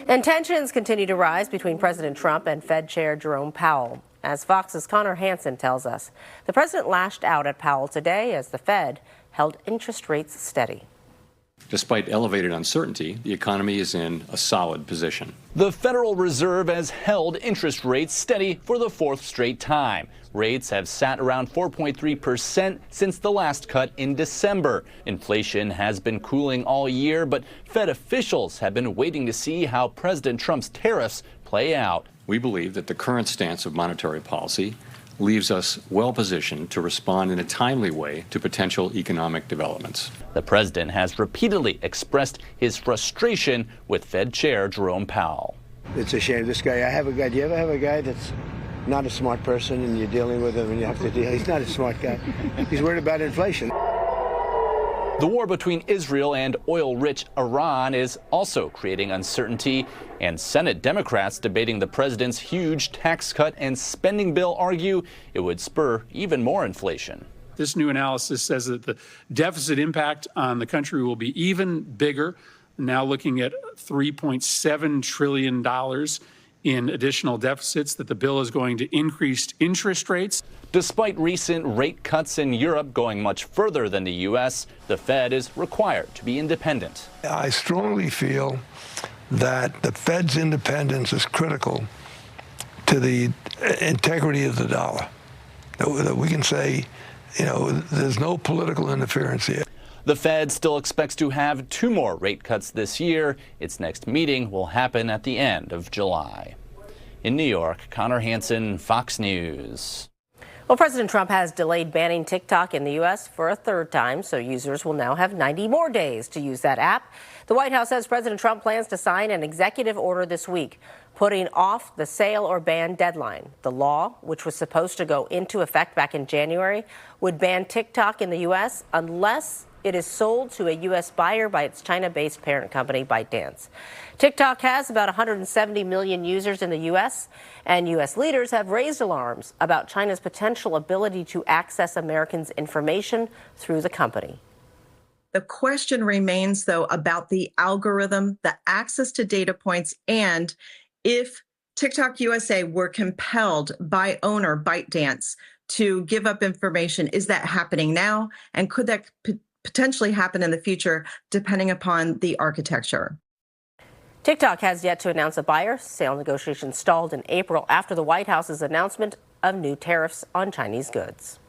And tensions continue to rise between President Trump and Fed Chair Jerome Powell. As Fox's Connor Hansen tells us, the president lashed out at Powell today as the Fed held interest rates steady. Despite elevated uncertainty, the economy is in a solid position. The Federal Reserve has held interest rates steady for the fourth straight time. Rates have sat around 4.3% since the last cut in December. Inflation has been cooling all year, but Fed officials have been waiting to see how President Trump's tariffs play out. We believe that the current stance of monetary policy leaves us well positioned to respond in a timely way to potential economic developments. The president has repeatedly expressed his frustration with Fed Chair Jerome Powell. It's a shame. This guy, do you ever have a guy that's not a smart person and you're dealing with him and you have to deal? He's not a smart guy. He's worried about inflation. The war between Israel and oil-rich Iran is also creating uncertainty, and Senate Democrats debating the president's huge tax cut and spending bill argue it would spur even more inflation. This new analysis says that the deficit impact on the country will be even bigger, now looking at $3.7 trillion in additional deficits, that the bill is going to increase interest rates. Despite recent rate cuts in Europe going much further than the U.S., the Fed is required to be independent. I strongly feel that the Fed's independence is critical to the integrity of the dollar. That we can say, there's no political interference here. The Fed still expects to have 2 more rate cuts this year. Its next meeting will happen at the end of July. In New York, Connor Hansen, Fox News. Well, President Trump has delayed banning TikTok in the U.S. for a third time, so users will now have 90 more days to use that app. The White House says President Trump plans to sign an executive order this week, putting off the sale or ban deadline. The law, which was supposed to go into effect back in January, would ban TikTok in the U.S. unless it is sold to a U.S. buyer by its China-based parent company, ByteDance. TikTok has about 170 million users in the U.S., and U.S. leaders have raised alarms about China's potential ability to access Americans' information through the company. The question remains, though, about the algorithm, the access to data points, and if TikTok USA were compelled by owner ByteDance to give up information, is that happening now? And could that potentially happen in the future, depending upon the architecture? TikTok has yet to announce a buyer. Sale negotiations stalled in April after the White House's announcement of new tariffs on Chinese goods.